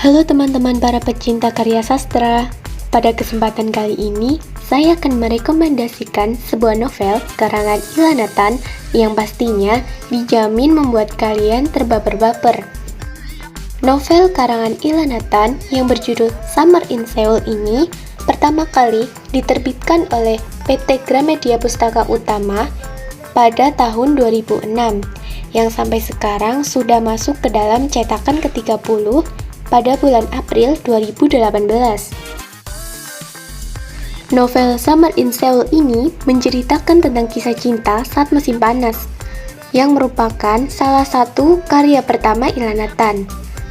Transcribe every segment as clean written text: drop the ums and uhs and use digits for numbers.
Halo teman-teman para pecinta karya sastra. Pada kesempatan kali ini, saya akan merekomendasikan sebuah novel karangan Ila Nathan yang pastinya dijamin membuat kalian terbaper-baper. Novel karangan Ila Nathan yang berjudul Summer in Seoul ini pertama kali diterbitkan oleh PT Gramedia Pustaka Utama pada tahun 2006, yang sampai sekarang sudah masuk ke dalam cetakan ke-30 pada bulan April 2018. Novel Summer in Seoul ini menceritakan tentang kisah cinta saat musim panas, yang merupakan salah satu karya pertama Ila Nathan.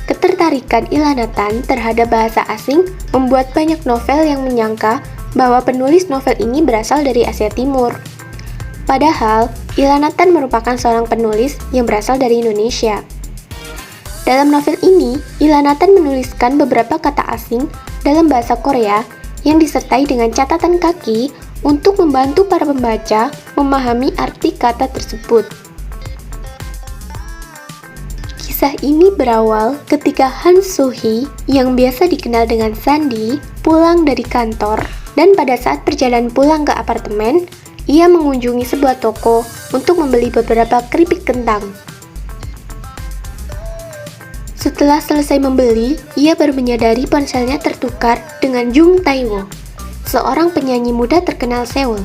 Ketertarikan Ila Nathan terhadap bahasa asing membuat banyak novel yang menyangka bahwa penulis novel ini berasal dari Asia Timur. Padahal, Ila Nathan merupakan seorang penulis yang berasal dari Indonesia. Dalam novel ini, Ila Nathan menuliskan beberapa kata asing dalam bahasa Korea yang disertai dengan catatan kaki untuk membantu para pembaca memahami arti kata tersebut. Kisah ini berawal ketika Han So-hee yang biasa dikenal dengan Sandy pulang dari kantor, dan pada saat perjalanan pulang ke apartemen, ia mengunjungi sebuah toko untuk membeli beberapa keripik kentang. Setelah selesai membeli, ia baru menyadari ponselnya tertukar dengan Jung Tae-woo, seorang penyanyi muda terkenal Seoul.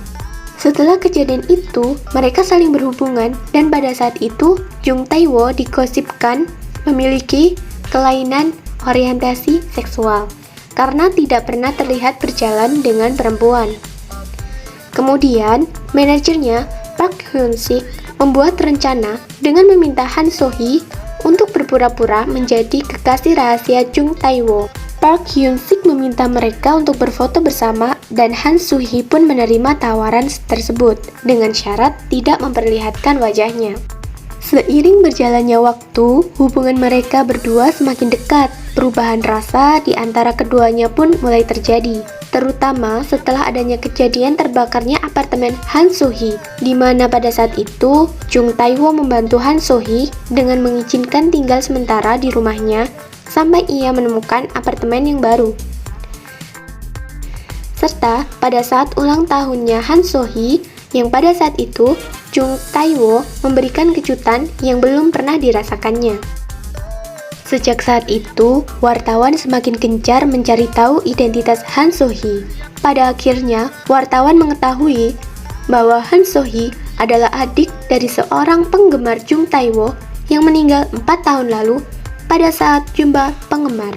Setelah kejadian itu, mereka saling berhubungan, dan pada saat itu, Jung Tae-woo digosipkan memiliki kelainan orientasi seksual karena tidak pernah terlihat berjalan dengan perempuan. Kemudian, manajernya Park Hyun-sik membuat rencana dengan meminta Han So-hee untuk berpura-pura menjadi kekasih rahasia Jung Tae-woo. Park Hyun-sik meminta mereka untuk berfoto bersama, dan Han So-hee pun menerima tawaran tersebut dengan syarat tidak memperlihatkan wajahnya. Seiring berjalannya waktu, hubungan mereka berdua semakin dekat. Perubahan rasa di antara keduanya pun mulai terjadi, terutama setelah adanya kejadian terbakarnya apartemen Han So-hee, di mana pada saat itu Jung Tae-woo membantu Han So-hee dengan mengizinkan tinggal sementara di rumahnya sampai ia menemukan apartemen yang baru. Serta pada saat ulang tahunnya Han So-hee, yang pada saat itu Jung Tae-woo memberikan kejutan yang belum pernah dirasakannya. Sejak saat itu, wartawan semakin gencar mencari tahu identitas Han So-hee. Pada akhirnya, wartawan mengetahui bahwa Han So-hee adalah adik dari seorang penggemar Jung Tae-woo yang meninggal 4 tahun lalu pada saat jumpa penggemar.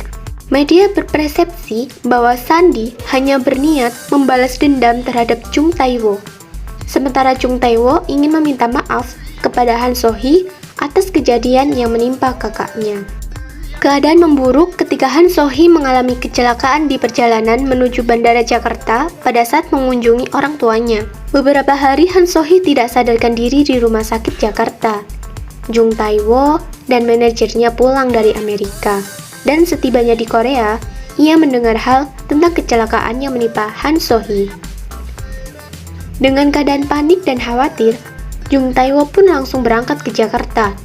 Media berpersepsi bahwa Sandy hanya berniat membalas dendam terhadap Jung Tae-woo, sementara Jung Tae-woo ingin meminta maaf kepada Han So-hee atas kejadian yang menimpa kakaknya. Keadaan memburuk ketika Han So-hee mengalami kecelakaan di perjalanan menuju Bandara Jakarta pada saat mengunjungi orang tuanya. Beberapa hari Han So-hee tidak sadarkan diri di rumah sakit Jakarta. Jung Tae-woo dan manajernya pulang dari Amerika, dan setibanya di Korea, ia mendengar hal tentang kecelakaan yang menimpa Han So-hee. Dengan keadaan panik dan khawatir, Jung Tae-woo pun langsung berangkat ke Jakarta.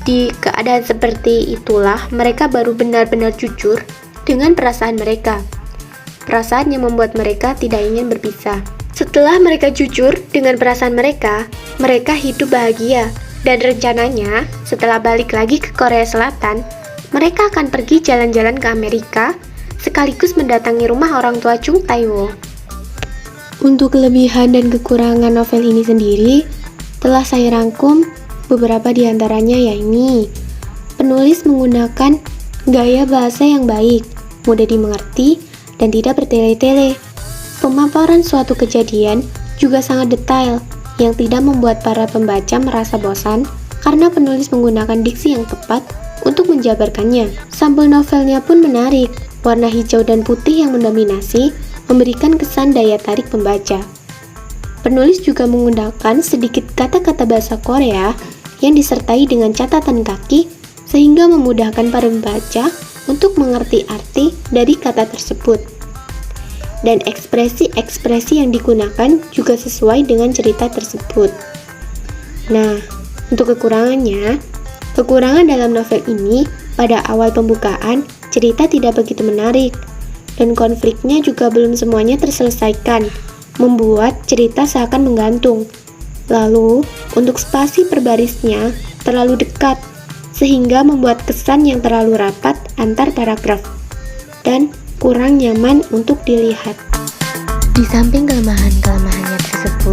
Di keadaan seperti itulah mereka baru benar-benar jujur dengan perasaan mereka. Perasaan yang membuat mereka tidak ingin berpisah. Setelah mereka jujur dengan perasaan mereka, mereka hidup bahagia. Dan rencananya, setelah balik lagi ke Korea Selatan, mereka akan pergi jalan-jalan ke Amerika, sekaligus mendatangi rumah orang tua Jung Tae-woo. Untuk kelebihan dan kekurangan novel ini sendiri, telah saya rangkum beberapa di antaranya, yakni penulis menggunakan gaya bahasa yang baik, mudah dimengerti, dan tidak bertele-tele. Pemaparan suatu kejadian juga sangat detail, yang tidak membuat para pembaca merasa bosan karena penulis menggunakan diksi yang tepat untuk menjabarkannya. Sampul novelnya pun menarik, warna hijau dan putih yang mendominasi memberikan kesan daya tarik pembaca. Penulis juga menggunakan sedikit kata-kata bahasa Korea yang disertai dengan catatan kaki sehingga memudahkan para pembaca untuk mengerti arti dari kata tersebut. Dan ekspresi-ekspresi yang digunakan juga sesuai dengan cerita tersebut. Nah, untuk kekurangan dalam novel ini pada awal pembukaan, cerita tidak begitu menarik, dan konfliknya juga belum semuanya terselesaikan, membuat cerita seakan menggantung. Lalu, untuk spasi perbarisnya terlalu dekat, sehingga membuat kesan yang terlalu rapat antar paragraf, dan kurang nyaman untuk dilihat. Di samping kelemahan-kelemahannya tersebut,